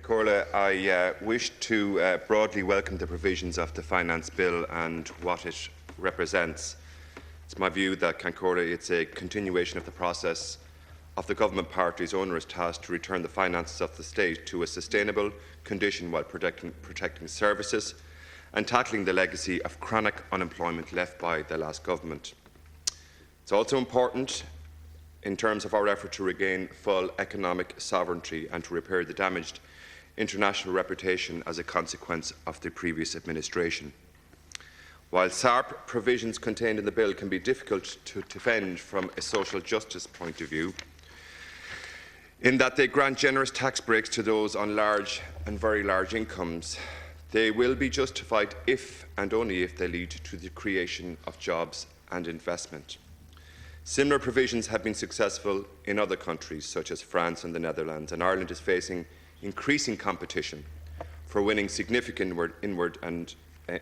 Corla, I wish to broadly welcome the provisions of the Finance Bill and what it represents. It's my view that Corla, it's a continuation of the process of the government party's onerous task to return the finances of the state to a sustainable condition while protecting services and tackling the legacy of chronic unemployment left by the last government. It's also important in terms of our effort to regain full economic sovereignty and to repair the damaged international reputation as a consequence of the previous administration. While SARP provisions contained in the bill can be difficult to defend from a social justice point of view, in that they grant generous tax breaks to those on large and very large incomes, they will be justified if and only if they lead to the creation of jobs and investment. Similar provisions have been successful in other countries such as France and the Netherlands, and Ireland is facing increasing competition for winning significant inward and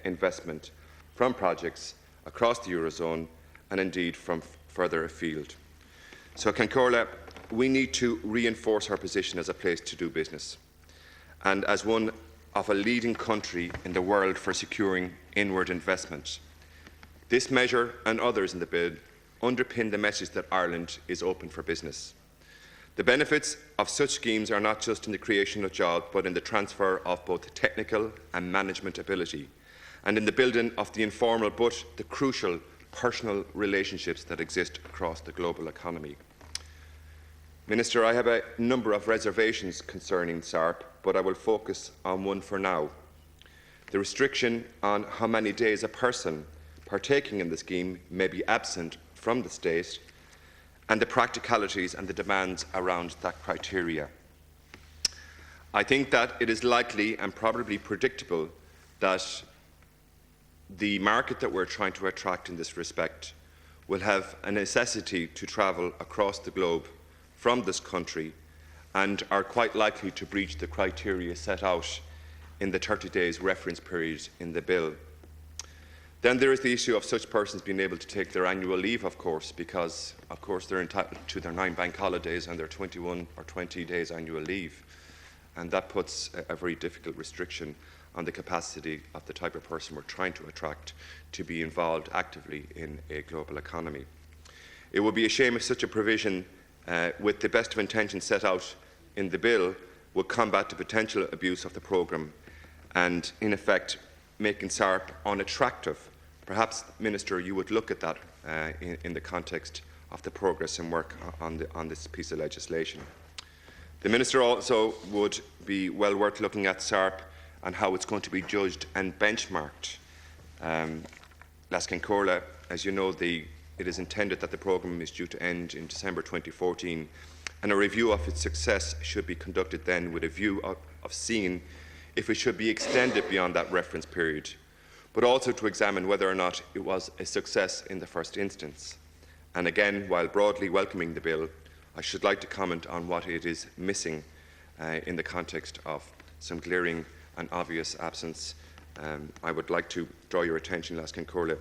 investment from projects across the Eurozone and indeed from further afield. So, Corla, we need to reinforce our position as a place to do business and as one of a leading country in the world for securing inward investment. This measure and others in the bill underpin the message that Ireland is open for business. The benefits of such schemes are not just in the creation of jobs, but in the transfer of both technical and management ability, and in the building of the informal but the crucial personal relationships that exist across the global economy. Minister, I have a number of reservations concerning SARP, but I will focus on one for now. The restriction on how many days a person partaking in the scheme may be absent from the state and the practicalities and the demands around that criteria. I think that it is likely and probably predictable that the market that we're trying to attract in this respect will have a necessity to travel across the globe from this country and are quite likely to breach the criteria set out in the 30 days reference period in the bill. Then there is the issue of such persons being able to take their annual leave, of course, because, of course, they're entitled to their 9 bank holidays and their 21 or 20 days annual leave. And that puts a very difficult restriction on the capacity of the type of person we're trying to attract to be involved actively in a global economy. It would be a shame if such a provision, with the best of intentions set out in the bill, would combat the potential abuse of the programme and, in effect, making SARP unattractive. Perhaps, Minister, you would look at that in the context of the progress and work on this piece of legislation. The Minister also would be well worth looking at SARP and how it's going to be judged and benchmarked. Corla, as you know, it is intended that the programme is due to end in December 2014, and a review of its success should be conducted then with a view of seeing if it should be extended beyond that reference period, but also to examine whether or not it was a success in the first instance. And again, while broadly welcoming the bill, I should like to comment on what it is missing in the context of some glaring and obvious absence. I would like to draw your attention, Corla,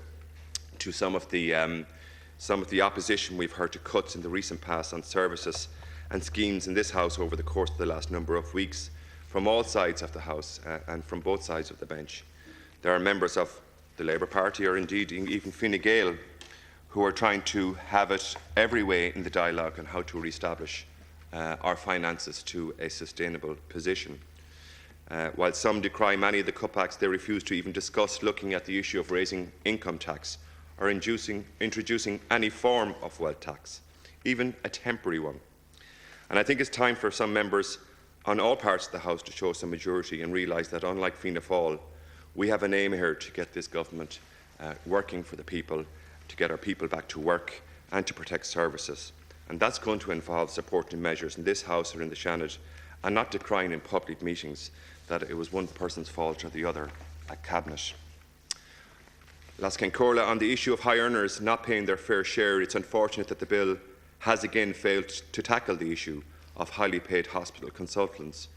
to some of the opposition we've heard to cuts in the recent past on services and schemes in this House over the course of the last number of weeks, from all sides of the House and from both sides of the bench. There are members of the Labour Party, or indeed even Fine Gael, who are trying to have it every way in the dialogue on how to re-establish our finances to a sustainable position. While some decry many of the cutbacks, they refuse to even discuss looking at the issue of raising income tax or introducing any form of wealth tax, even a temporary one. And I think it's time for some members on all parts of the House to show some maturity and realise that, unlike Fianna Fáil, we have an aim here to get this government working for the people, to get our people back to work and to protect services. And that's going to involve supporting measures in this House or in the Seanad, and not decrying in public meetings that it was one person's fault or the other at Cabinet. Corla, on the issue of high earners not paying their fair share, it's unfortunate that the bill has again failed to tackle the issue of highly paid hospital consultants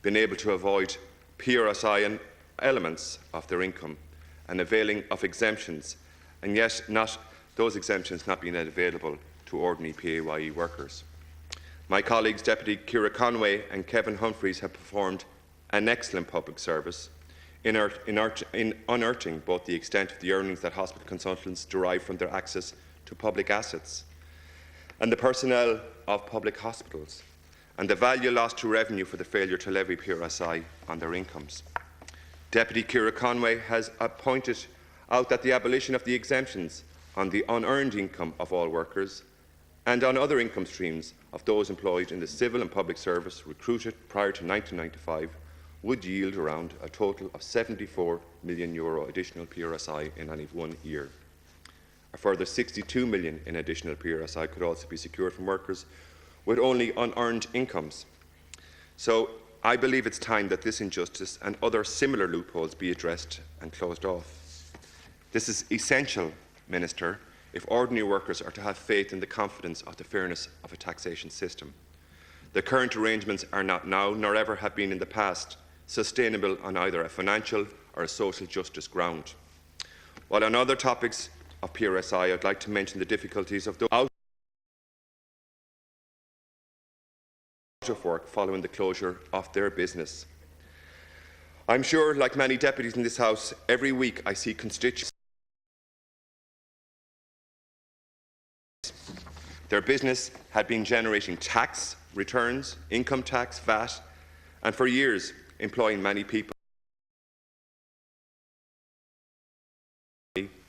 being able to avoid PRSI and elements of their income and availing of exemptions, and yet those exemptions not being available to ordinary PAYE workers. My colleagues, Deputy Ciara Conway and Kevin Humphreys, have performed an excellent public service, in unearthing both the extent of the earnings that hospital consultants derive from their access to public assets, and the personnel of public hospitals, and the value lost to revenue for the failure to levy PRSI on their incomes. Deputy Ciara Conway has pointed out that the abolition of the exemptions on the unearned income of all workers and on other income streams of those employed in the civil and public service recruited prior to 1995 would yield around a total of €74 million additional PRSI in any one year. A further €62 million in additional PRSI could also be secured from workers with only unearned incomes. So I believe it's time that this injustice and other similar loopholes be addressed and closed off. This is essential, Minister, if ordinary workers are to have faith in the confidence of the fairness of a taxation system. The current arrangements are not now, nor ever have been in the past, sustainable on either a financial or a social justice ground. While on other topics of PRSI, I would like to mention the difficulties of those out of work following the closure of their business. I'm sure, like many deputies in this House, every week I see constituents. Their business had been generating tax returns, income tax, VAT, and for years employing many people.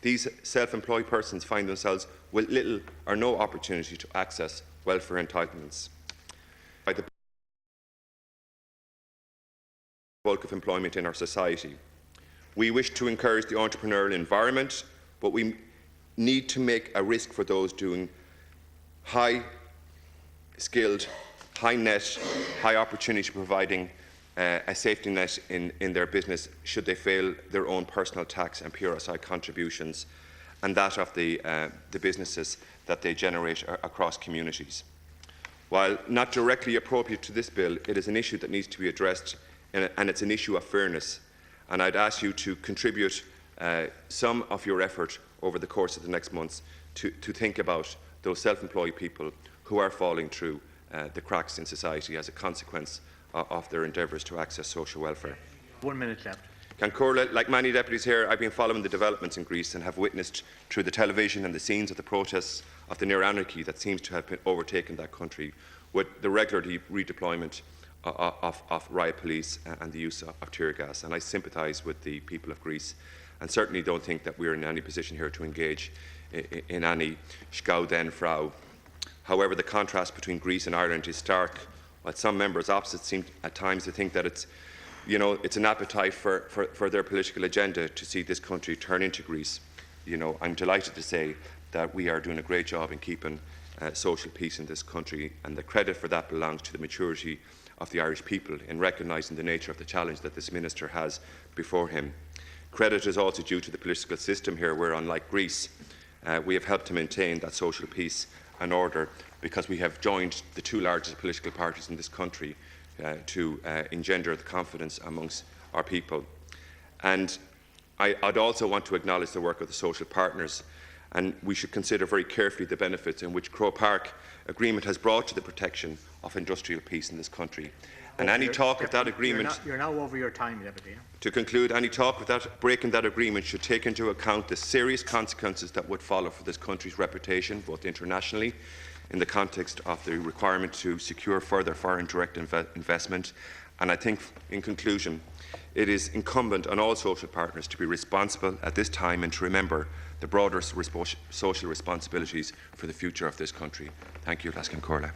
These self-employed persons find themselves with little or no opportunity to access welfare entitlements. By the bulk of employment in our society. We wish to encourage the entrepreneurial environment, but we need to make a risk for those doing high-skilled, high-net, high-opportunity providing a safety net in their business should they fail their own personal tax and PRSI contributions and that of the businesses that they generate across communities. While not directly appropriate to this bill, it is an issue that needs to be addressed, and it's an issue of fairness. And I'd ask you to contribute some of your effort over the course of the next months to think about those self-employed people who are falling through the cracks in society as a consequence of their endeavours to access social welfare. 1 minute left. Cancórla, like many deputies here, I've been following the developments in Greece and have witnessed through the television and the scenes of the protests of the near anarchy that seems to have been overtaken that country, with the regular redeployment of riot police and the use of tear gas. And I sympathise with the people of Greece and certainly don't think that we're in any position here to engage in any schau den Frau. However, the contrast between Greece and Ireland is stark, while some members opposite seem at times to think that it's an appetite for their political agenda to see this country turn into Greece. I'm delighted to say that we are doing a great job in keeping social peace in this country, and the credit for that belongs to the maturity of the Irish people in recognising the nature of the challenge that this minister has before him. Credit is also due to the political system here, where, unlike Greece, we have helped to maintain that social peace and order because we have joined the two largest political parties in this country to engender the confidence amongst our people. And I'd also want to acknowledge the work of the social partners, and we should consider very carefully the benefits in which Croke Park Agreement has brought to the protection of industrial peace in this country. And any talk of that agreement... You're now over your time, Deputy. To conclude, any talk of that breaking that agreement should take into account the serious consequences that would follow for this country's reputation, both internationally, in the context of the requirement to secure further foreign direct investment. And I think, in conclusion, it is incumbent on all social partners to be responsible at this time and to remember the broader social responsibilities for the future of this country. Thank you, Laskin Corla.